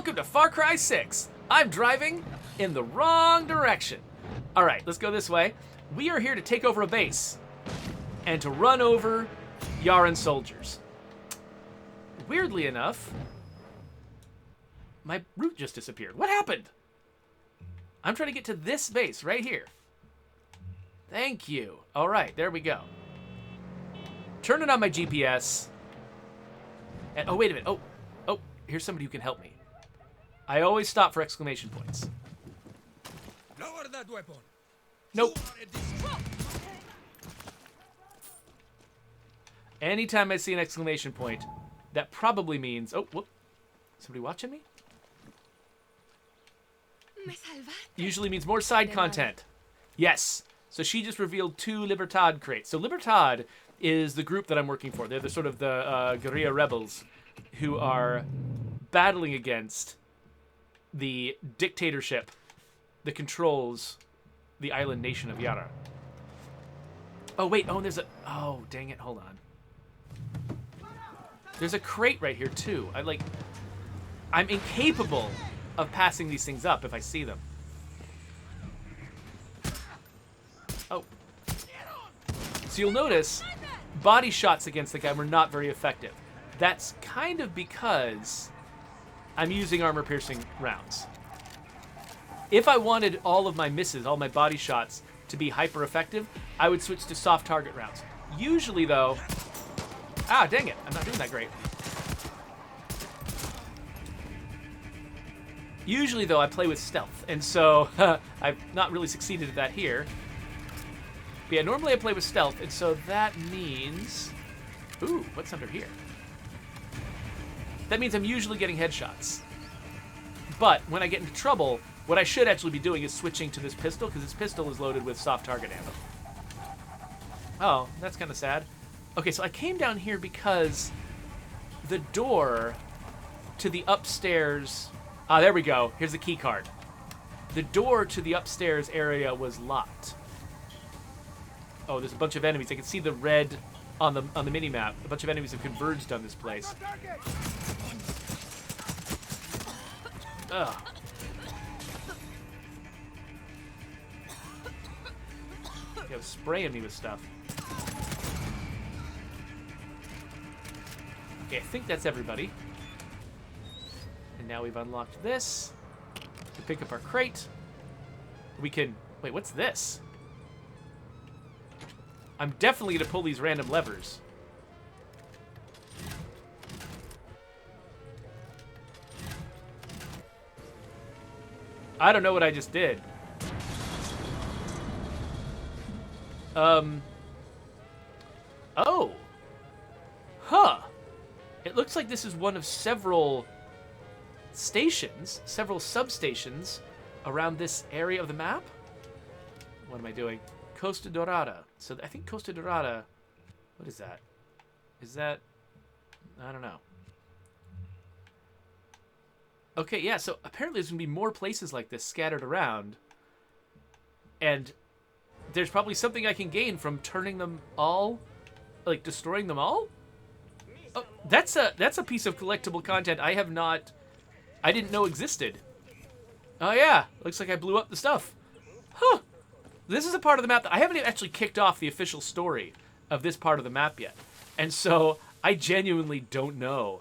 Welcome to Far Cry 6. I'm driving in the wrong direction. All right, let's go this way. We are here to take over a base and to run over Yaran soldiers. Weirdly enough, my route just disappeared. What happened? I'm trying to get to this base right here. Thank you. All right, there we go. Turning on my GPS. And oh, wait a minute. Oh, here's somebody who can help me. I always stop for exclamation points. Lower that weapon. Nope. Anytime I see an exclamation point, that probably means... Oh, whoop. Somebody watching me? Usually means more side content. Yes. So she just revealed 2 Libertad crates. So Libertad is the group that I'm working for. They're the sort of the guerrilla rebels who are battling against the dictatorship that controls the island nation of Yara. Oh, wait. Oh, there's a... Oh, dang it. Hold on. There's a crate right here, too. I'm incapable of passing these things up if I see them. Oh. So you'll notice body shots against the guy were not very effective. That's kind of because I'm using armor-piercing rounds. If I wanted all of my misses, all my body shots, to be hyper-effective, I would switch to soft target rounds. Usually, though... Ah, dang it. I'm not doing that great. Usually, though, I play with stealth, and so I've not really succeeded at that here. But yeah, normally I play with stealth, and so that means... Ooh, what's under here? That means I'm usually getting headshots. But when I get into trouble, what I should actually be doing is switching to this pistol, because this pistol is loaded with soft target ammo. Oh, that's kind of sad. Okay, so I came down here because the door to the upstairs... Ah, there we go. Here's the key card. The door to the upstairs area was locked. Oh, there's a bunch of enemies. I can see the red on the mini-map. A bunch of enemies have converged on this place. Ugh. They was spraying me with stuff. Okay, I think that's everybody. And now we've unlocked this. To pick up our crate. We can... Wait, what's this? I'm definitely going to pull these random levers. I don't know what I just did. Oh. Huh. It looks like this is one of several stations, several substations around this area of the map. What am I doing? Costa Dorada. So I think Costa Dorada... What is that? Is that... I don't know. Okay, yeah, so apparently there's going to be more places like this scattered around. And there's probably something I can gain from turning them all... Like, destroying them all? Oh, that's a piece of collectible content I didn't know existed. Oh, yeah. Looks like I blew up the stuff. Huh. This is a part of the map that I haven't actually kicked off the official story of this part of the map yet. And so I genuinely don't know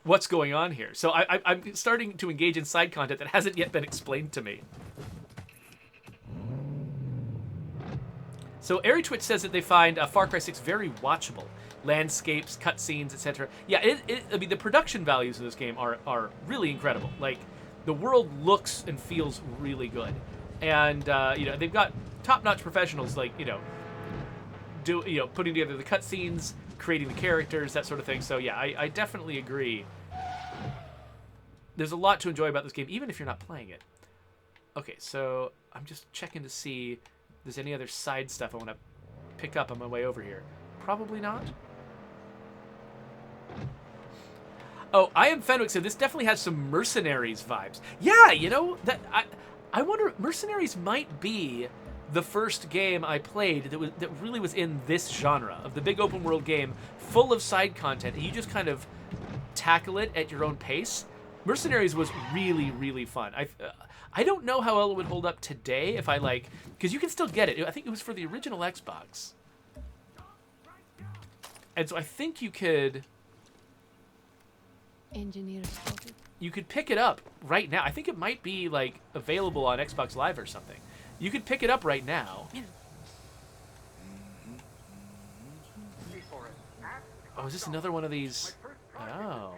what's going on here. So I'm starting to engage in side content that hasn't yet been explained to me. So Airy Twitch says that they find Far Cry 6 very watchable. Landscapes, cutscenes, etc. Yeah, I mean, the production values of this game are really incredible. Like, the world looks and feels really good. And, they've got top-notch professionals, like, putting together the cutscenes, creating the characters, that sort of thing. So, yeah, I definitely agree. There's a lot to enjoy about this game, even if you're not playing it. Okay, so I'm just checking to see if there's any other side stuff I want to pick up on my way over here. Probably not. Oh, I Am Fenwick said this definitely has some Mercenaries vibes. Yeah, that I wonder, Mercenaries might be the first game I played that really was in this genre of the big open world game full of side content. And you just kind of tackle it at your own pace. Mercenaries was really, really fun. I don't know how well it would hold up today if I like, because you can still get it. I think it was for the original Xbox. And so I think you could pick it up right now. I think it might be like available on Xbox Live or something. You could pick it up right now. Oh, is this another one of these? Oh.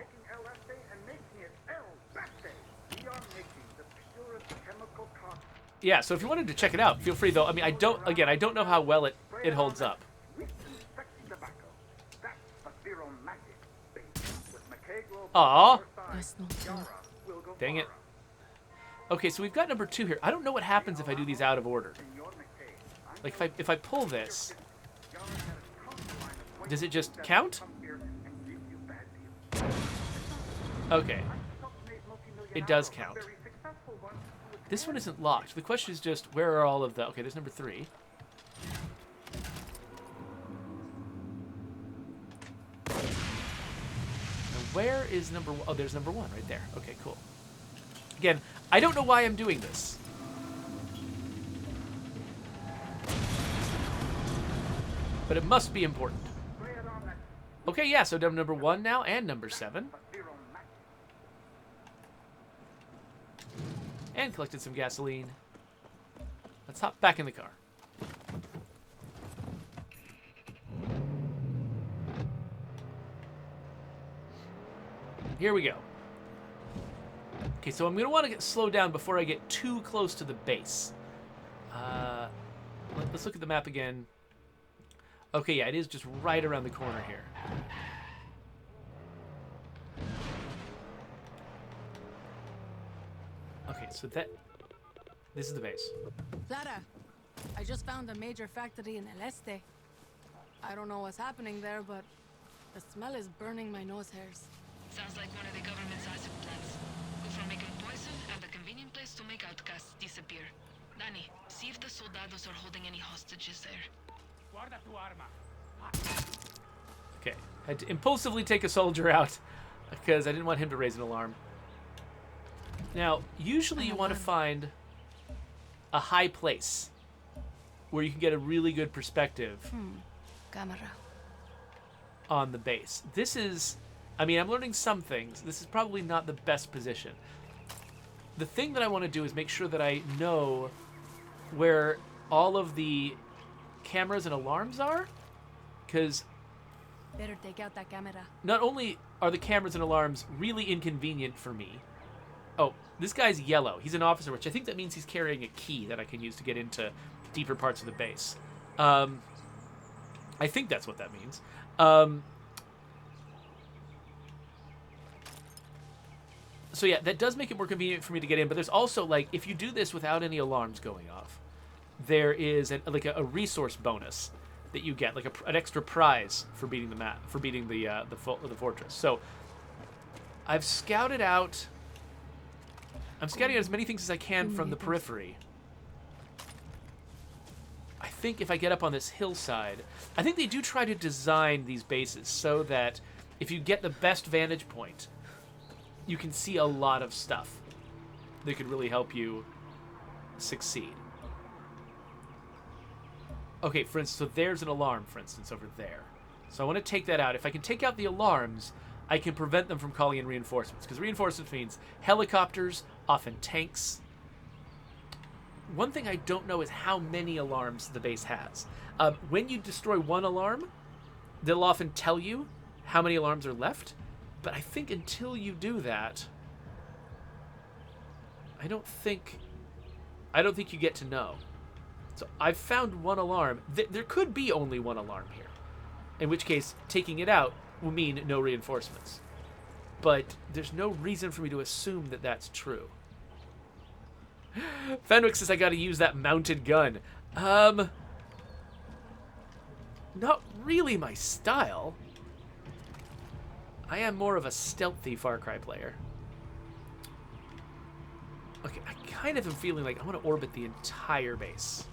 Yeah, so if you wanted to check it out, feel free though. I mean, I don't know how well it holds up. Aw. Dang it. Okay, so we've got number 2 here. I don't know what happens if I do these out of order. Like if I pull this, does it just count? Okay. It does count. This one isn't locked. The question is just, where are all of the... Okay, there's number 3. Now, where is number 1? Oh, there's number 1 right there. Okay, cool. Again, I don't know why I'm doing this. But it must be important. Okay, yeah, so number 1 now, and number 7. And collected some gasoline. Let's hop back in the car. Here we go. Okay, so I'm going to want to slow down before I get too close to the base. Let's look at the map again. Okay, yeah, it is just right around the corner here. Okay, so this is the base. Clara, I just found a major factory in El Este. I don't know what's happening there, but the smell is burning my nose hairs. Sounds like one of the government's acid plants. Go from making poison and a convenient place to make outcasts disappear. Danny, see if the soldados are holding any hostages there. Okay, had to impulsively take a soldier out because I didn't want him to raise an alarm. Now, usually you want to find a high place where you can get a really good perspective Camera. on the base. This is, I mean, I'm learning some things. This is probably not the best position. The thing that I want to do is make sure that I know where all of the cameras and alarms are, because Better take out that camera. not only are the cameras and alarms really inconvenient for me. Oh, this guy's yellow. He's an officer, which I think that means he's carrying a key that I can use to get into deeper parts of the base. I think that's what that means. So yeah, that does make it more convenient for me to get in, but there's also, like, if you do this without any alarms going off, there is a resource bonus that you get, like an extra prize for beating the map, for beating the fortress. So I've scouted out. I'm scouting out as many things as I can from the periphery. I think if I get up on this hillside, I think they do try to design these bases so that if you get the best vantage point, you can see a lot of stuff that could really help you succeed. Okay, for instance, so there's an alarm, for instance, over there. So I want to take that out. If I can take out the alarms, I can prevent them from calling in reinforcements, because reinforcements means helicopters, often tanks. One thing I don't know is how many alarms the base has. When you destroy one alarm, they'll often tell you how many alarms are left, but I think until you do that, I don't think you get to know. So I've found one alarm. There could be only one alarm here, in which case taking it out will mean no reinforcements. But there's no reason for me to assume that that's true. Fenwick says I gotta use that mounted gun. Not really my style. I am more of a stealthy Far Cry player. Okay, I kind of am feeling like I want to orbit the entire base.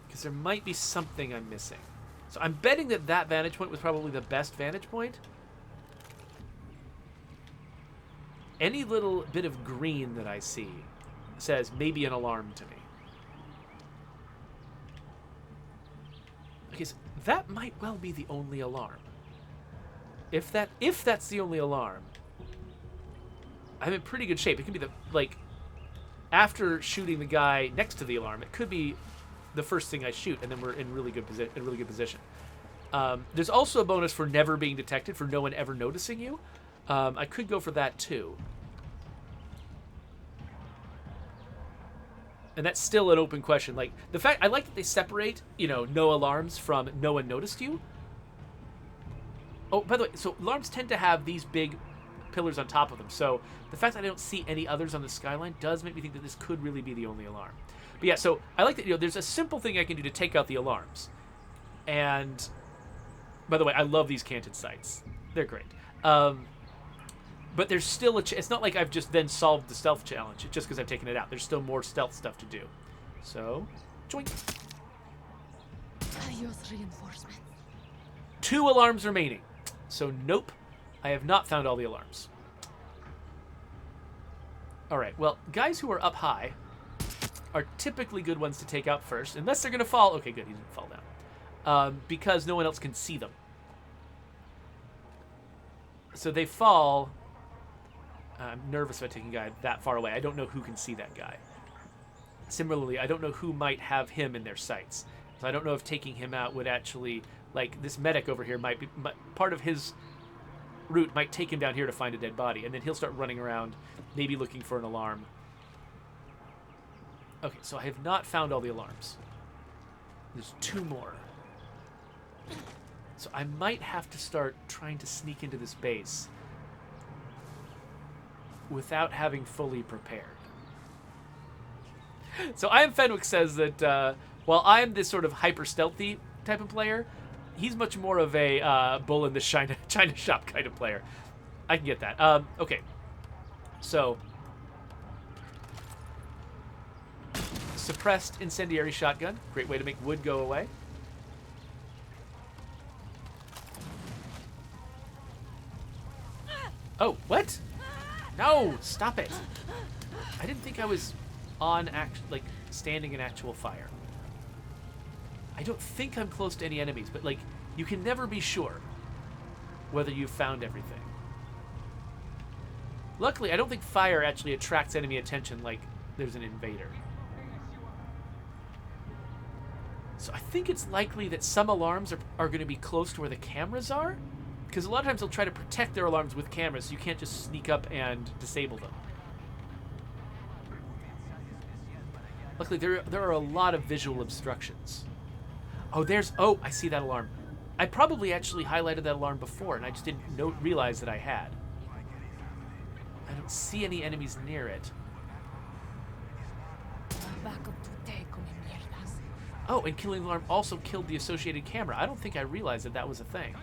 Because there might be something I'm missing. So I'm betting that that vantage point was probably the best vantage point. Any little bit of green that I see says maybe an alarm to me. Okay, so that might well be the only alarm. If that's the only alarm, I'm in pretty good shape. It could be the, like, after shooting the guy next to the alarm, it could be the first thing I shoot, and then we're in really good position. There's also a bonus for never being detected, for no one ever noticing you. I could go for that too. And that's still an open question. Like, the fact, I like that they separate, you know, no alarms from no one noticed you. Oh, by the way, so alarms tend to have these big pillars on top of them. So the fact that I don't see any others on the skyline does make me think that this could really be the only alarm. But yeah, so I like that, you know, there's a simple thing I can do to take out the alarms. And by the way, I love these canted sights. They're great. But there's still it's not like I've just then solved the stealth challenge just because I've taken it out. There's still more stealth stuff to do. So, joink. Adios, reinforcement. 2 alarms remaining. So, nope. I have not found all the alarms. Alright, well, guys who are up high are typically good ones to take out first. Unless they're going to fall. Okay, good. He didn't fall down. Because no one else can see them. So they fall. I'm nervous about taking a guy that far away. I don't know who can see that guy. Similarly, I don't know who might have him in their sights. So I don't know if taking him out would actually, like, this medic over here might be, part of his route might take him down here to find a dead body, and then he'll start running around, maybe looking for an alarm. Okay, so I have not found all the alarms. There's 2 more. So I might have to start trying to sneak into this base without having fully prepared. So I Am Fenwick says that while I'm this sort of hyper stealthy type of player, he's much more of a bull in the China shop kind of player. I can get that. Okay. So suppressed incendiary shotgun. Great way to make wood go away. Oh, what? No, stop it. I didn't think I was on standing in actual fire. I don't think I'm close to any enemies, but, like, you can never be sure whether you've found everything. Luckily, I don't think fire actually attracts enemy attention like there's an invader. So I think it's likely that some alarms are going to be close to where the cameras are, because a lot of times they'll try to protect their alarms with cameras, so you can't just sneak up and disable them. Luckily, there are a lot of visual obstructions. Oh, I see that alarm. I probably actually highlighted that alarm before, and I just didn't realize that I had. I don't see any enemies near it. Oh, and killing the alarm also killed the associated camera. I don't think I realized that was a thing.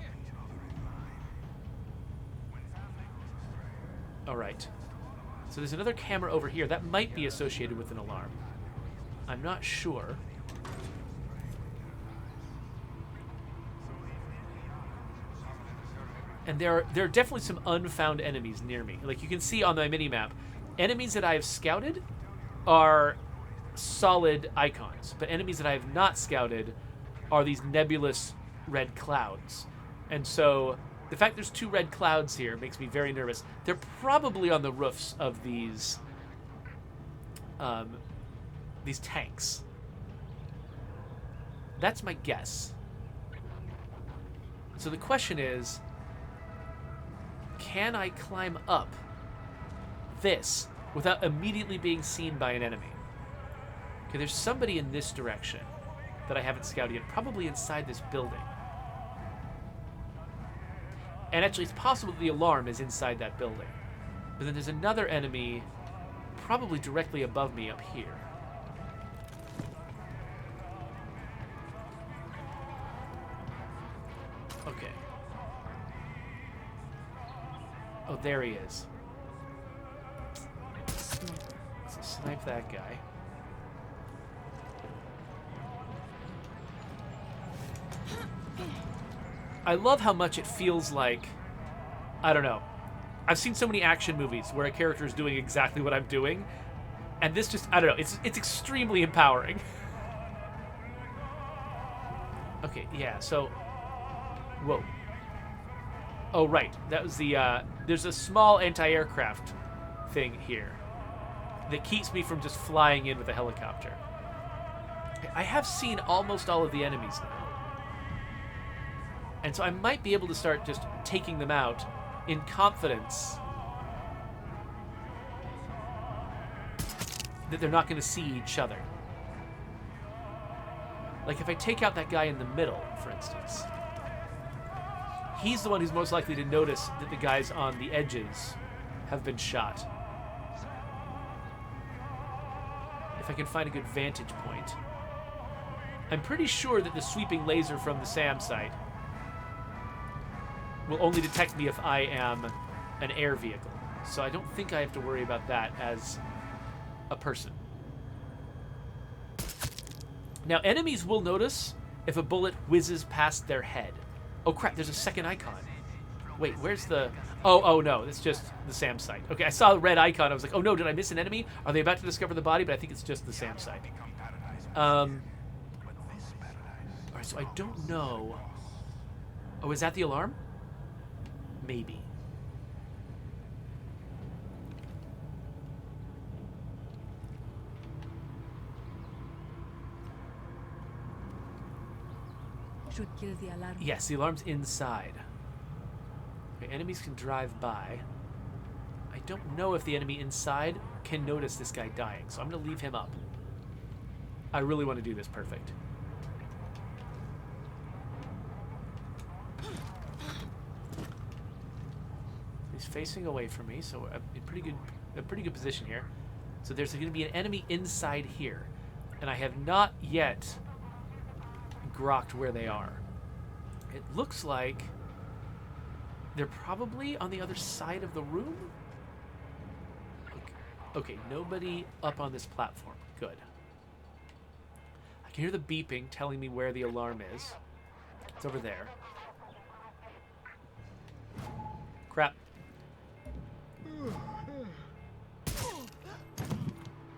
Alright. So there's another camera over here. That might be associated with an alarm. I'm not sure. And there are definitely some unfound enemies near me. Like you can see on my mini-map, enemies that I have scouted are solid icons. But enemies that I have not scouted are these nebulous red clouds. And so the fact there's 2 red clouds here makes me very nervous. They're probably on the roofs of these tanks. That's my guess. So the question is, can I climb up this without immediately being seen by an enemy? Okay, there's somebody in this direction that I haven't scouted yet, probably inside this building. And actually, it's possible that the alarm is inside that building. But then there's another enemy probably directly above me up here. Okay. Oh, there he is. So snipe that guy. I love how much it feels like, I don't know. I've seen so many action movies where a character is doing exactly what I'm doing, and this just, I don't know, it's extremely empowering. Okay, yeah, so, whoa. Oh, right, that was the, there's a small anti-aircraft thing here that keeps me from just flying in with a helicopter. I have seen almost all of the enemies now. And so I might be able to start just taking them out in confidence that they're not going to see each other. Like if I take out that guy in the middle, for instance, he's the one who's most likely to notice that the guys on the edges have been shot. If I can find a good vantage point. I'm pretty sure that the sweeping laser from the SAM site will only detect me if I am an air vehicle. So I don't think I have to worry about that as a person. Now, enemies will notice if a bullet whizzes past their head. Oh crap, there's a second icon. Wait, where's the... Oh no, it's just the SAM site. Okay, I saw the red icon. I was like, oh no, did I miss an enemy? Are they about to discover the body? But I think it's just the SAM site. Alright, so I don't know... Oh, is that the alarm? Maybe. Should kill the alarm. Yes, the alarm's inside. Okay, enemies can drive by. I don't know if the enemy inside can notice this guy dying, so I'm going to leave him up. I really want to do this perfect. He's facing away from me, so I'm in a pretty good position here. So there's going to be an enemy inside here, and I have not yet grokked where they are. It looks like they're probably on the other side of the room. Okay, nobody up on this platform. Good. I can hear the beeping telling me where the alarm is. It's over there. Crap.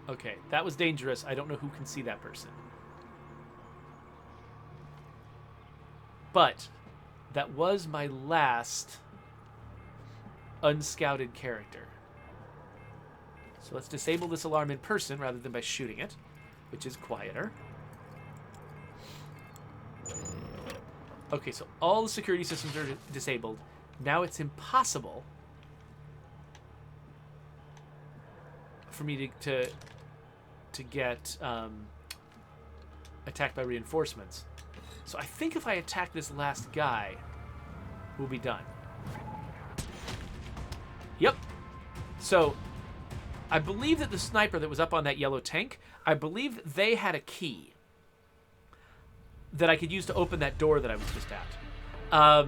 Okay, that was dangerous. I don't know who can see that person. But that was my last unscouted character. So let's disable this alarm in person rather than by shooting it, which is quieter. Okay, so all the security systems are disabled. Now it's impossible for me to get attacked by reinforcements. So I think if I attack this last guy, we'll be done. Yep. So I believe that the sniper that was up on that yellow tank, I believe they had a key that I could use to open that door that I was just at.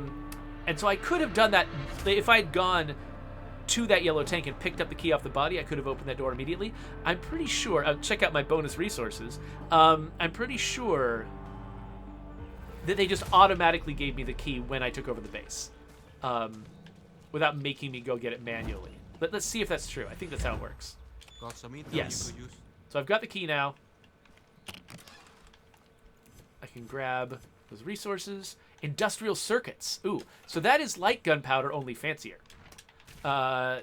And so I could have done that if I had gone to that yellow tank and picked up the key off the body. I could have opened that door immediately. I'm pretty sure. Check out my bonus resources. I'm pretty sure that they just automatically gave me the key when I took over the base, without making me go get it manually. Let's see if that's true. I think that's how it works. Got some intel Yes. you could use. So I've got the key now. I can grab those resources. Industrial circuits. Ooh, so that is like gunpowder, only fancier.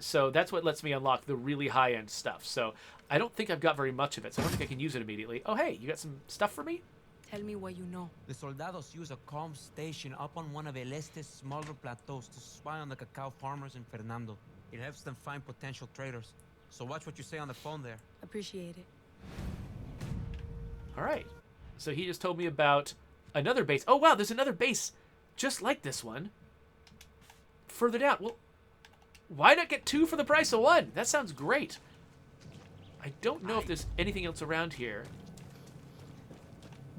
So that's what lets me unlock the really high-end stuff. So I don't think I've got very much of it, so I don't think I can use it immediately. Oh, hey, you got some stuff for me? Tell me what you know. The soldados use a comm station up on one of El Este's smaller plateaus to spy on the cacao farmers in Fernando. It helps them find potential traders. So watch what you say on the phone there. Appreciate it. All right. So he just told me about another base. Oh, wow, there's another base just like this one further down. Well, why not get two for the price of one? That sounds great. I don't know if there's anything else around here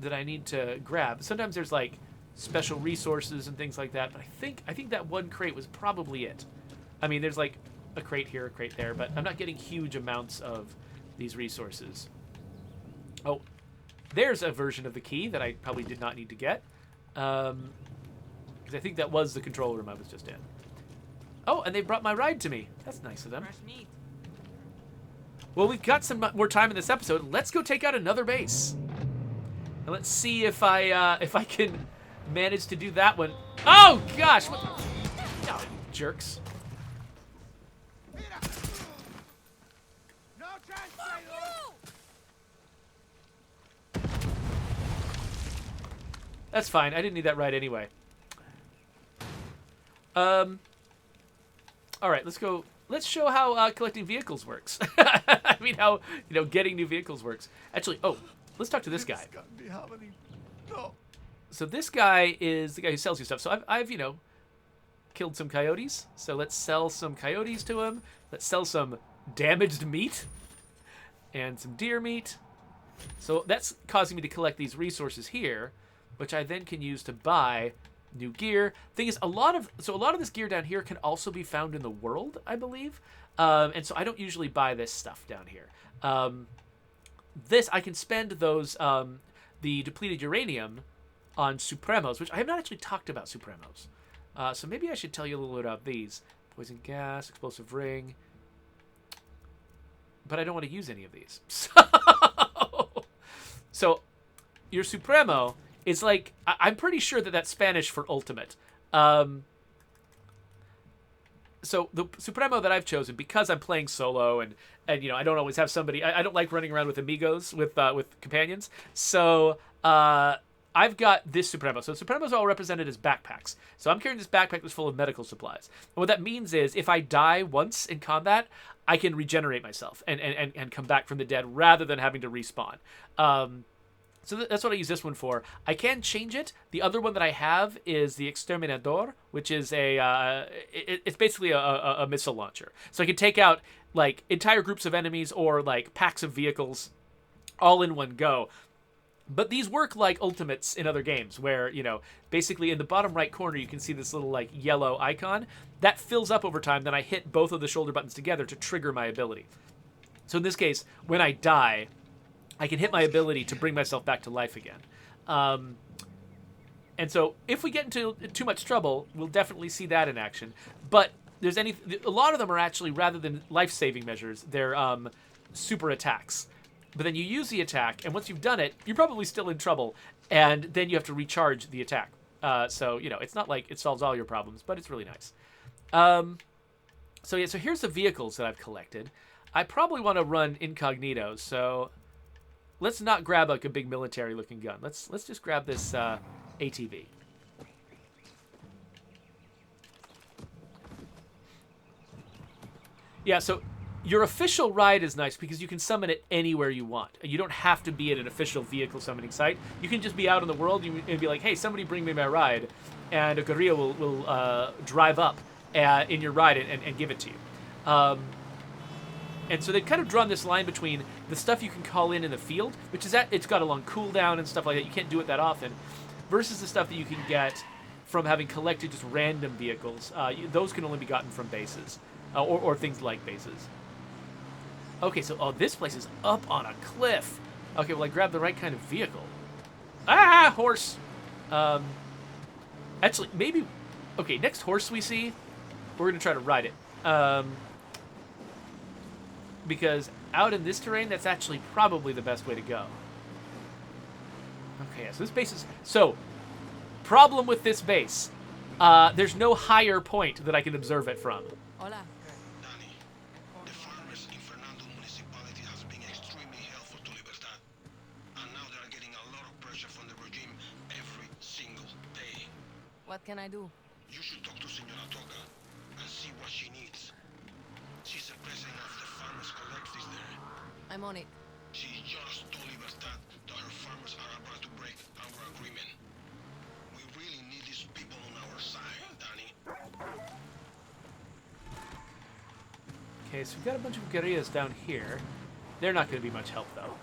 that I need to grab. Sometimes there's like special resources and things like that, but I think that one crate was probably it. I mean, there's like a crate here, a crate there, but I'm not getting huge amounts of these resources. Oh, there's a version of the key that I probably did not need to get. Because I think that was the control room I was just in. Oh, and they brought my ride to me. That's nice of them. Fresh meat. Well, we've got some more time in this episode. Let's go take out another base. And let's see if I can manage to do that one. Oh, gosh. What? Oh, jerks. No chance, traidor! That's fine. I didn't need that ride anyway. All right, let's go. Let's show how collecting vehicles works. I mean, how getting new vehicles works. Actually, oh, let's talk to this guy. No. So this guy is the guy who sells you stuff. So I've killed some coyotes. So let's sell some coyotes to him. Let's sell some damaged meat and some deer meat. So that's causing me to collect these resources here, which I then can use to buy new gear. Thing is, a lot of this gear down here can also be found in the world, I believe. And so I don't usually buy this stuff down here. This I can spend those the depleted uranium on Supremos, which I have not actually talked about Supremos. So maybe I should tell you a little bit about these. Poison gas, explosive ring. But I don't want to use any of these. So your Supremo is like, I'm pretty sure that that's Spanish for ultimate. So the Supremo that I've chosen, because I'm playing solo and I don't always have somebody, I don't like running around with amigos, with companions. So I've got this Supremo. So Supremos are all represented as backpacks. So I'm carrying this backpack that's full of medical supplies. And what that means is if I die once in combat, I can regenerate myself and come back from the dead rather than having to respawn. So that's what I use this one for. I can change it. The other one that I have is the Exterminador, which is it's basically a missile launcher. So I can take out like entire groups of enemies or like packs of vehicles all in one go. But these work like ultimates in other games where, basically in the bottom right corner, you can see this little like yellow icon that fills up over time. Then I hit both of the shoulder buttons together to trigger my ability. So in this case, when I die, I can hit my ability to bring myself back to life again. And so if we get into too much trouble, we'll definitely see that in action. But a lot of them are actually, rather than life-saving measures, they're super attacks. But then you use the attack, and once you've done it, you're probably still in trouble, and then you have to recharge the attack. So it's not like it solves all your problems, but it's really nice. So here's the vehicles that I've collected. I probably want to run incognito, so let's not grab like a big military-looking gun. Let's just grab this ATV. Yeah, so your official ride is nice because you can summon it anywhere you want. You don't have to be at an official vehicle summoning site. You can just be out in the world and be like, hey, somebody bring me my ride. And a guerrilla will drive up in your ride and give it to you. And so they've kind of drawn this line between the stuff you can call in the field, which is that it's got a long cooldown and stuff like that. You can't do it that often, versus the stuff that you can get from having collected just random vehicles. Those can only be gotten from bases or things like bases. Okay, so this place is up on a cliff. Okay, well I grabbed the right kind of vehicle. Ah, horse. Actually, maybe. Okay, next horse we see, we're gonna try to ride it. Because out in this terrain, that's actually probably the best way to go. Okay, so this base is... So, problem with this base. There's no higher point that I can observe it from. Hola. Danny, the farmers in Fernando municipality has been extremely helpful to Libertad. And now they are getting a lot of pressure from the regime every single day. What can I do? You should talk to Senora Toca and see what she needs. She's the president of the farmers collectives there. I'm on it. She just told Libertad that her farmers are about to break our agreement. We really need these people on our side, Danny. Okay, so we've got a bunch of guerrillas down here. They're not going to be much help, though.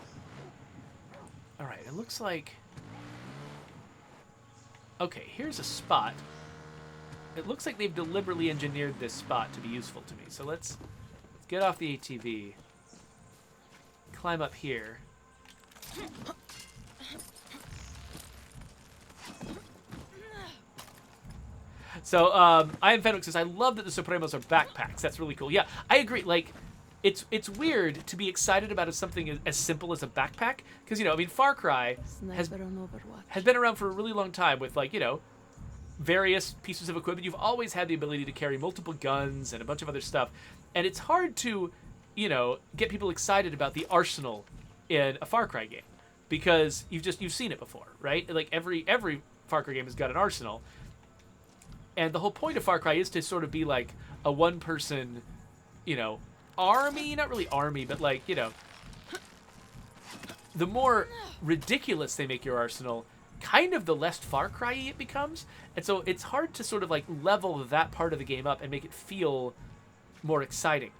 Alright, it looks like... Okay, here's a spot. It looks like they've deliberately engineered this spot to be useful to me. So let's get off the ATV. Climb up here. So, I am Fenwick says, I love that the Supremos are backpacks. That's really cool. Yeah, I agree. Like, it's weird to be excited about something as simple as a backpack. Because, I mean, Far Cry has been around for a really long time with, like, various pieces of equipment. You've always had the ability to carry multiple guns and a bunch of other stuff. And it's hard to, get people excited about the arsenal in a Far Cry game. Because you've seen it before, right? Like, every Far Cry game has got an arsenal. And the whole point of Far Cry is to sort of be like a one-person, army. Not really army, but like, the more ridiculous they make your arsenal, kind of the less Far Cry-y it becomes. And so it's hard to sort of like level that part of the game up and make it feel more exciting.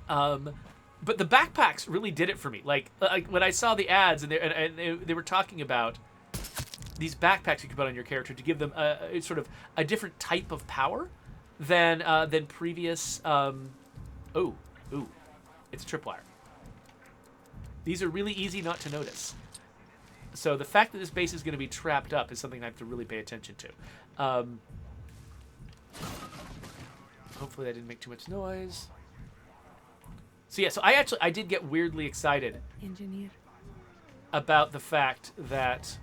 But the backpacks really did it for me. Like when I saw the ads and they were talking about these backpacks you could put on your character to give them a sort of a different type of power than previous. Ooh, it's a tripwire. These are really easy not to notice. So the fact that this base is going to be trapped up is something I have to really pay attention to. Hopefully that didn't make too much noise. So yeah, so I did get weirdly excited about the fact that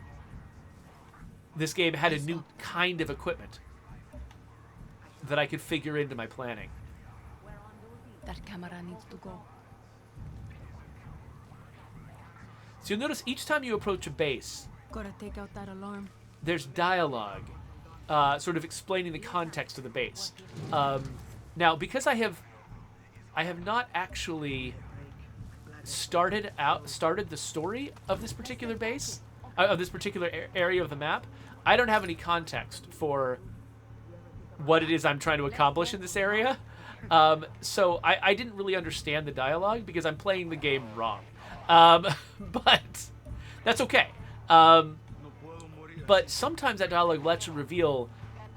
this game had a new kind of equipment that I could figure into my planning. That camera needs to go. So you'll notice each time you approach a base, Gotta take out that alarm. there's dialogue, sort of explaining the context of the base. Now, because I have not actually started the story of this particular base, of this particular area of the map, I don't have any context for what it is I'm trying to accomplish in this area. So I didn't really understand the dialogue because I'm playing the game wrong. But that's okay. But sometimes that dialogue will actually reveal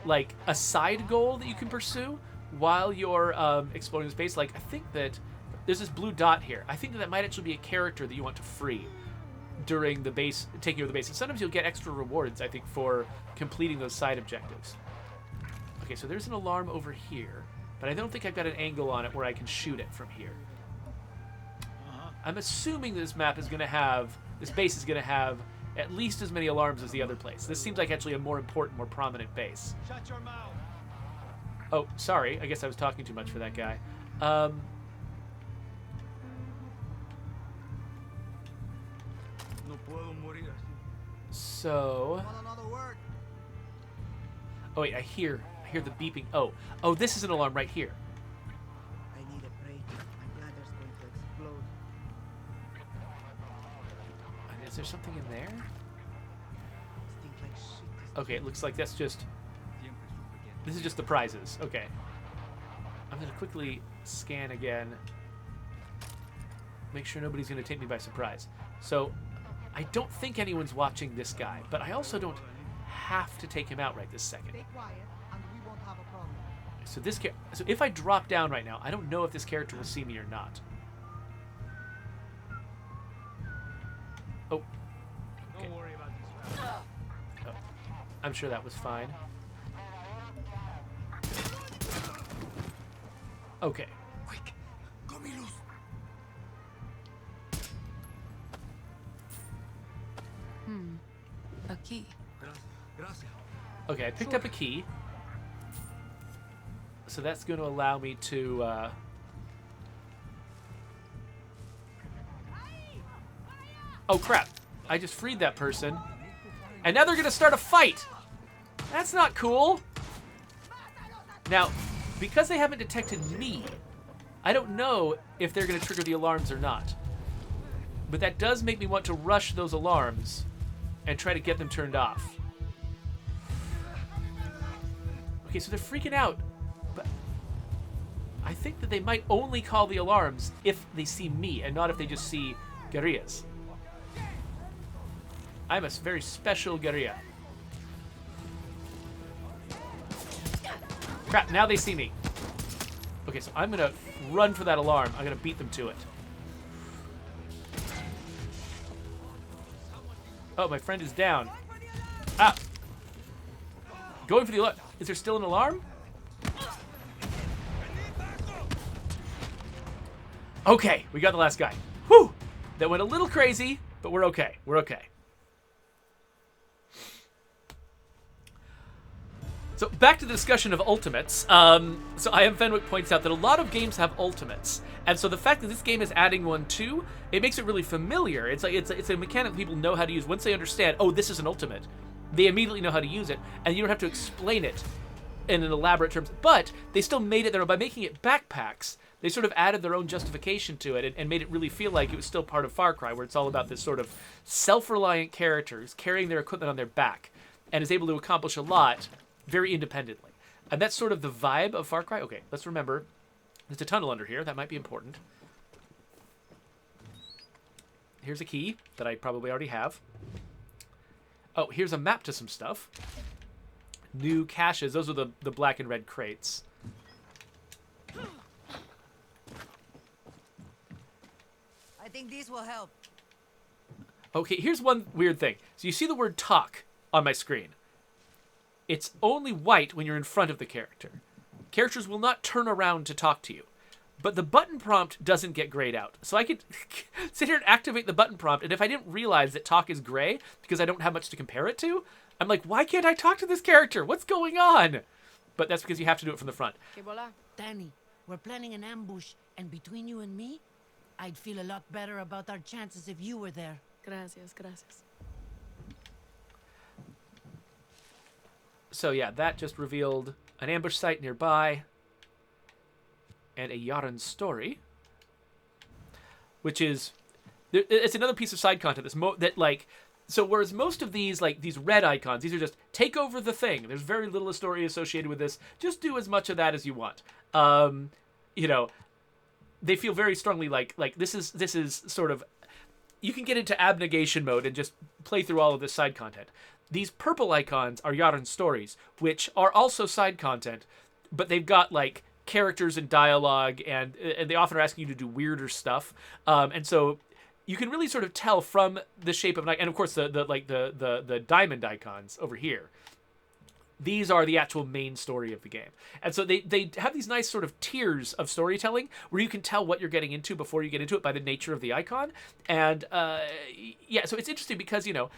like a side goal that you can pursue while you're exploring the space. Like I think that there's this blue dot here. I think that might actually be a character that you want to free during the base, taking over the base. And sometimes you'll get extra rewards, I think, for completing those side objectives. Okay, so there's an alarm over here, but I don't think I've got an angle on it where I can shoot it from here. I'm assuming this map is going to have, this base is going to have at least as many alarms as the other place. This seems like actually a more important, more prominent base. Shut your mouth. Oh, sorry. I guess I was talking too much for that guy. So... Oh, wait, I hear the beeping. Oh, this is an alarm right here. I need a break. My bladder's going to explode. And is there something in there? Stink like shit. Okay, it looks like that's just... This is just the prizes. Okay. I'm going to quickly scan again. Make sure nobody's going to take me by surprise. So, I don't think anyone's watching this guy, but I also don't have to take him out right this second. Stay quiet, and we won't have a problem. So if I drop down right now, I don't know if this character will see me or not. Oh. Okay. Don't worry about this. Oh. I'm sure that was fine. Okay. Quick, go me loose. A key. Gracias. Okay, I picked up a key. So that's going to allow me to... Oh, crap. I just freed that person. And now they're going to start a fight. That's not cool. Now, because they haven't detected me, I don't know if they're going to trigger the alarms or not. But that does make me want to rush those alarms and try to get them turned off. Okay, so they're freaking out, but I think that they might only call the alarms if they see me and not if they just see guerrillas. I'm a very special guerrilla. Crap, now they see me. Okay, so I'm gonna run for that alarm. I'm gonna beat them to it. Oh, my friend is down. Ah! Going for the alarm. Is there still an alarm? Okay, we got the last guy. Whew! That went a little crazy, but we're okay. We're okay. So back to the discussion of ultimates. So I am Fenwick points out that a lot of games have ultimates, and so the fact that this game is adding one too, it makes it really familiar. It's like it's a mechanic that people know how to use once they understand. Oh, this is an ultimate. They immediately know how to use it, and you don't have to explain it in an elaborate terms. But they still made it their own by making it backpacks. They sort of added their own justification to it and made it really feel like it was still part of Far Cry, where it's all about this sort of self-reliant characters carrying their equipment on their back and is able to accomplish a lot very independently. And that's sort of the vibe of Far Cry. Okay, let's remember, there's a tunnel under here. That might be important. Here's a key that I probably already have. Oh, here's a map to some stuff. New caches. Those are the black and red crates. I think this will help. Okay, here's one weird thing. So you see the word talk on my screen. It's only white when you're in front of the character. Characters will not turn around to talk to you. But the button prompt doesn't get grayed out. So I could sit here and activate the button prompt, and if I didn't realize that talk is gray, because I don't have much to compare it to, I'm like, why can't I talk to this character? What's going on? But that's because you have to do it from the front. Danny, we're planning an ambush, and between you and me, I'd feel a lot better about our chances if you were there. Gracias, gracias. So yeah, that just revealed an ambush site nearby and a Yaren story, which is it's another piece of side content so whereas most of these these red icons, these are just take over the thing. There's very little story associated with this. Just do as much of that as you want. You know, they feel very strongly like this is sort of, you can get into abnegation mode and just play through all of this side content. These purple icons are Yaren stories, which are also side content, but they've got like characters and dialogue, and they often are asking you to do weirder stuff. And so you can really sort of tell from the shape of an icon, and of course the diamond icons over here. These are the actual main story of the game. And so they have these nice sort of tiers of storytelling where you can tell what you're getting into before you get into it by the nature of the icon. And yeah, so it's interesting because, you know,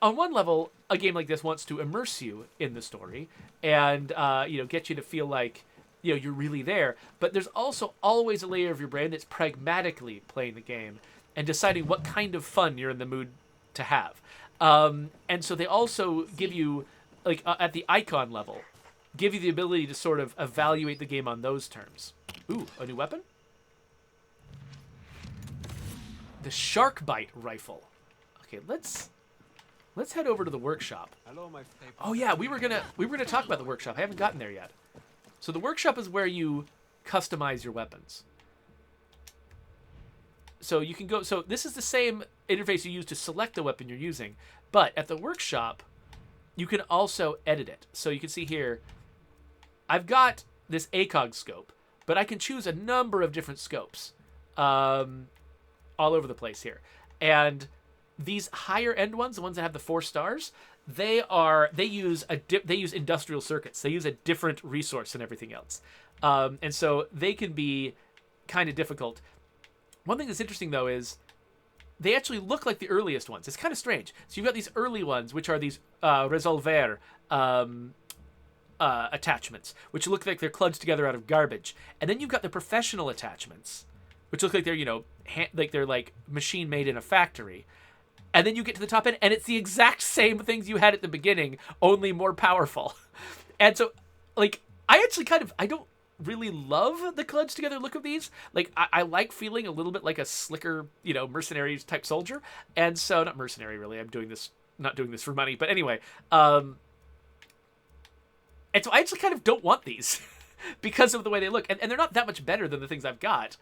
on one level, a game like this wants to immerse you in the story and, you know, get you to feel like, you know, you're really there. But there's also always a layer of your brain that's pragmatically playing the game and deciding what kind of fun you're in the mood to have. And so they also give you, like, at the icon level, give you the ability to sort of evaluate the game on those terms. Ooh, a new weapon? The shark bite rifle. Okay, let's head over to the workshop. Oh yeah, we were gonna talk about the workshop. I haven't gotten there yet. So the workshop is where you customize your weapons. So you can go. So this is the same interface you use to select the weapon you're using, but at the workshop, you can also edit it. So you can see here, I've got this ACOG scope, but I can choose a number of different scopes, all over the place here, and these higher end ones, the ones that have the 4 stars, they use industrial circuits. They use a different resource than everything else. And so they can be kind of difficult. One thing that's interesting though is they actually look like the earliest ones. It's kind of strange. So you've got these early ones, which are these resolver attachments, which look like they're clubbed together out of garbage. And then you've got the professional attachments, which look like they're, you know, they're like machine made in a factory. And then you get to the top end, and it's the exact same things you had at the beginning, only more powerful. And so, like, I don't really love the clutched together look of these. Like, I like feeling a little bit like a slicker, you know, mercenary type soldier. And so, not mercenary, really. I'm not doing this for money. But anyway, and so I actually kind of don't want these because of the way they look. And they're not that much better than the things I've got.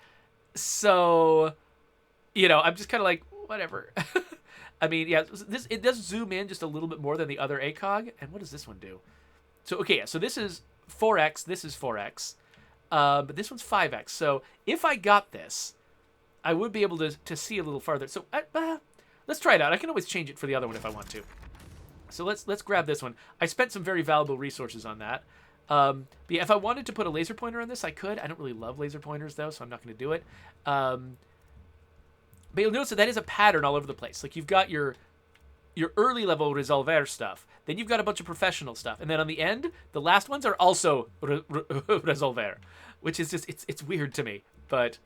So, you know, I'm just kind of like, whatever. I mean, yeah, it does zoom in just a little bit more than the other ACOG. And what does this one do? So, okay, yeah, so this is 4x, this is 4x, but this one's 5x. So if I got this, I would be able to see a little farther. So let's try it out. I can always change it for the other one if I want to. So let's grab this one. I spent some very valuable resources on that. But yeah, if I wanted to put a laser pointer on this, I could. I don't really love laser pointers, though, so I'm not going to do it. But you'll notice that is a pattern all over the place. Like, you've got your early level Resolver stuff. Then you've got a bunch of professional stuff. And then on the end, the last ones are also Resolver. Which is just, it's weird to me. But...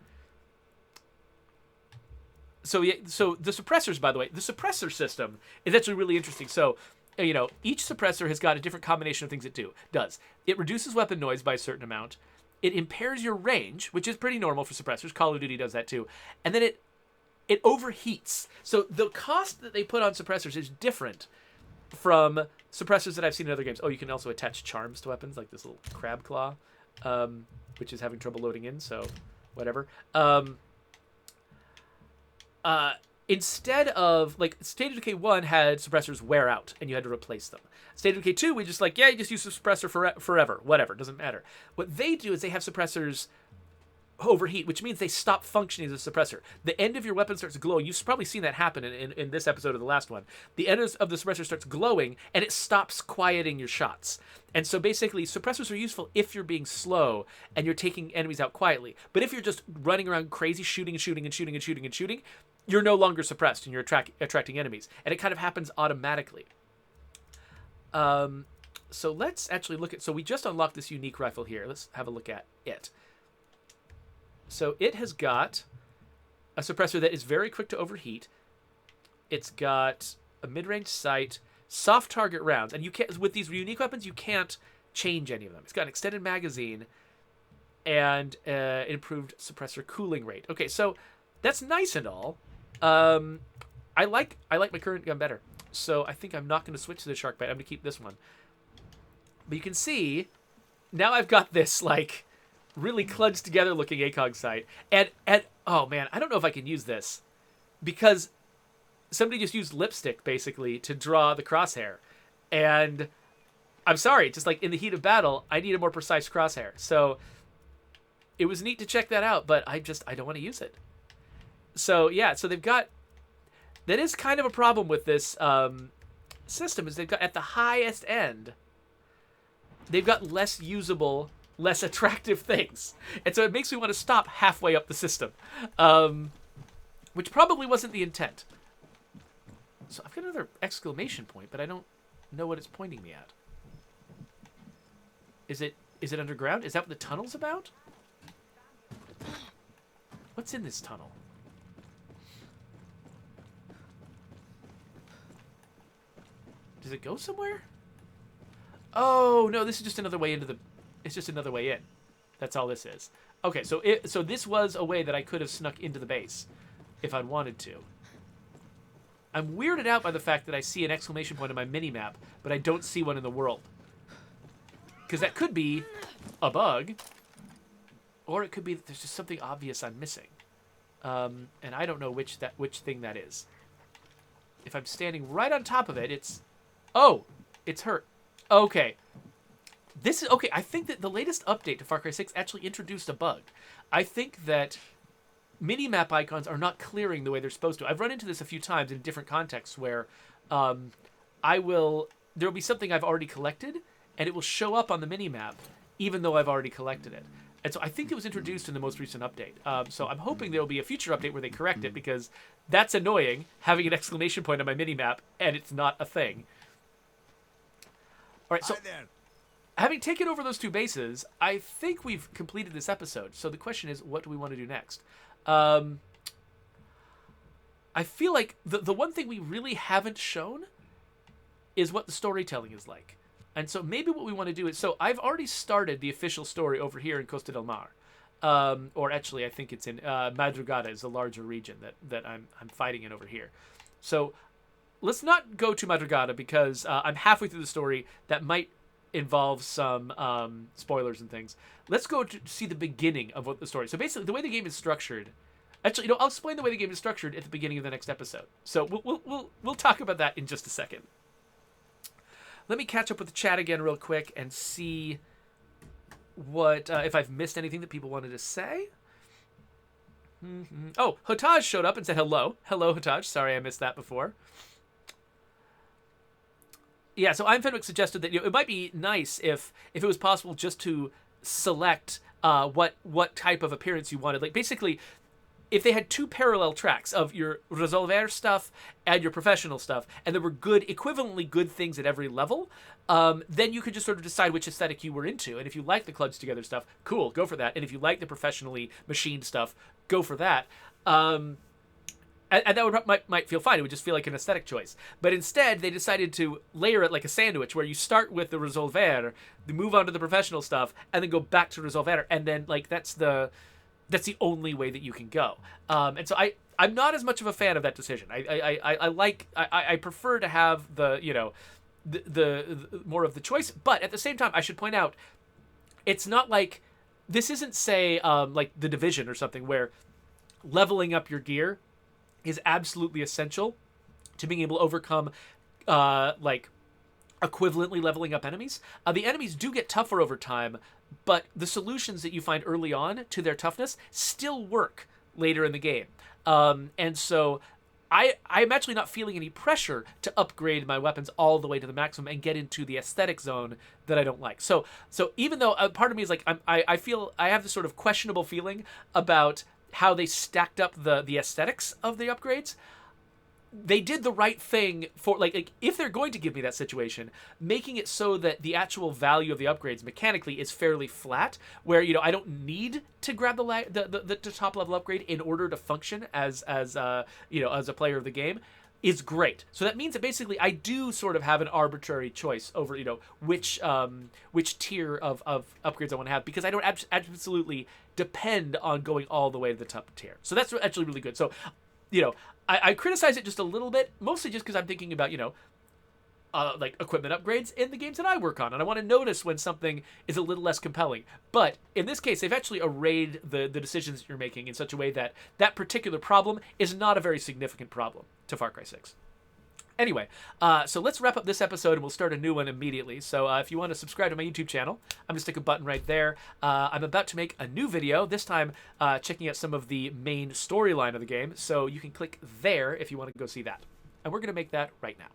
So yeah, so the suppressors, by the way, the suppressor system is actually really interesting. So, you know, each suppressor has got a different combination of things it does. It reduces weapon noise by a certain amount. It impairs your range, which is pretty normal for suppressors. Call of Duty does that too. And then it overheats. So the cost that they put on suppressors is different from suppressors that I've seen in other games. Oh, you can also attach charms to weapons, like this little crab claw, which is having trouble loading in, so whatever. Instead of, like, State of Decay 1 had suppressors wear out, and you had to replace them. State of Decay 2, we just like, yeah, you just use the suppressor forever. Whatever, doesn't matter. What they do is they have suppressors overheat, which means they stop functioning as a suppressor. The end of your weapon starts glowing. You've probably seen that happen in this episode of the last one. The end of the suppressor starts glowing, and it stops quieting your shots. And so basically, suppressors are useful if you're being slow and you're taking enemies out quietly. But if you're just running around crazy, shooting, you're no longer suppressed, and you're attracting enemies. And it kind of happens automatically. So let's actually look at... So we just unlocked this unique rifle here. Let's have a look at it. So it has got a suppressor that is very quick to overheat. It's got a mid-range sight, soft target rounds, and you can't, with these unique weapons, you can't change any of them. It's got an extended magazine and improved suppressor cooling rate. Okay, so that's nice and all. I like my current gun better, so I think I'm not going to switch to the Shark Bite. I'm going to keep this one. But you can see now I've got this like really cludged together looking ACOG sight, and oh man, I don't know if I can use this because somebody just used lipstick basically to draw the crosshair, and I'm sorry, just like in the heat of battle, I need a more precise crosshair. So it was neat to check that out, but I don't want to use it. So yeah, so they've got, that is kind of a problem with this system, is they've got at the highest end, they've got less usable, less attractive things. And so it makes me want to stop halfway up the system, which probably wasn't the intent. So I've got another exclamation point, but I don't know what it's pointing me at. Is it underground? Is that what the tunnel's about? What's in this tunnel? Does it go somewhere? Oh, no, this is just another way into the... It's just another way in. That's all this is. Okay, so this was a way that I could have snuck into the base if I'd wanted to. I'm weirded out by the fact that I see an exclamation point on my mini-map, but I don't see one in the world. Because that could be a bug, or it could be that there's just something obvious I'm missing. And I don't know which thing that is. If I'm standing right on top of it, it's... Oh! It's hurt. Okay. This is... Okay, I think that the latest update to Far Cry 6 actually introduced a bug. I think that mini-map icons are not clearing the way they're supposed to. I've run into this a few times in different contexts where there'll be something I've already collected, and it will show up on the mini-map, even though I've already collected it. And so I think it was introduced in the most recent update. So I'm hoping there'll be a future update where they correct it, because that's annoying, having an exclamation point on my mini-map, and it's not a thing. All right, so having taken over those two bases, I think we've completed this episode. So the question is, what do we want to do next? I feel like the one thing we really haven't shown is what the storytelling is like. And so maybe what we want to do is... So I've already started the official story over here in Costa del Mar. Or actually, I think it's in... Madrugada is the larger region that I'm fighting in over here. So let's not go to Madrugada because I'm halfway through the story. That might involve some spoilers and things. Let's go to see the beginning of what the story... So basically, the way the game is structured... Actually, I'll explain the way the game is structured at the beginning of the next episode. So we'll talk about that in just a second. Let me catch up with the chat again real quick and see what if I've missed anything that people wanted to say. Oh, Hotaj showed up and said hello. Hello, Hotaj. Sorry I missed that before. Yeah, so I'm Fenwick suggested that it might be nice if it was possible just to select what type of appearance you wanted. Like basically, if they had two parallel tracks of your Resolver stuff and your professional stuff, and there were equivalently good things at every level, then you could just sort of decide which aesthetic you were into. And if you like the clubs together stuff, cool, go for that. And if you like the professionally machined stuff, go for that. And that might feel fine. It would just feel like an aesthetic choice. But instead, they decided to layer it like a sandwich, where you start with the Resolver, move on to the professional stuff, and then go back to Resolver, and then like that's the only way that you can go. And so I'm not as much of a fan of that decision. I prefer to have the more of the choice. But at the same time, I should point out, it's not like this isn't say like The Division or something where leveling up your gear is absolutely essential to being able to overcome like equivalently leveling up enemies. The enemies do get tougher over time, but the solutions that you find early on to their toughness still work later in the game. And so I'm actually not feeling any pressure to upgrade my weapons all the way to the maximum and get into the aesthetic zone that I don't like. So even though part of me is like, I feel I have this sort of questionable feeling about how they stacked up the aesthetics of the upgrades, they did the right thing for like if they're going to give me that situation, making it so that the actual value of the upgrades mechanically is fairly flat, where I don't need to grab the top level upgrade in order to function as a player of the game, is great. So that means that basically I do sort of have an arbitrary choice over which tier of upgrades I want to have, because I don't absolutely depend on going all the way to the top tier. So that's actually really good. So I criticize it just a little bit, mostly just because I'm thinking about, like equipment upgrades in the games that I work on. And I want to notice when something is a little less compelling. But in this case, they've actually arrayed the decisions that you're making in such a way that that particular problem is not a very significant problem to Far Cry 6. Anyway, so let's wrap up this episode and we'll start a new one immediately. So if you want to subscribe to my YouTube channel, I'm going to stick a button right there. I'm about to make a new video, this time checking out some of the main storyline of the game. So you can click there if you want to go see that. And we're going to make that right now.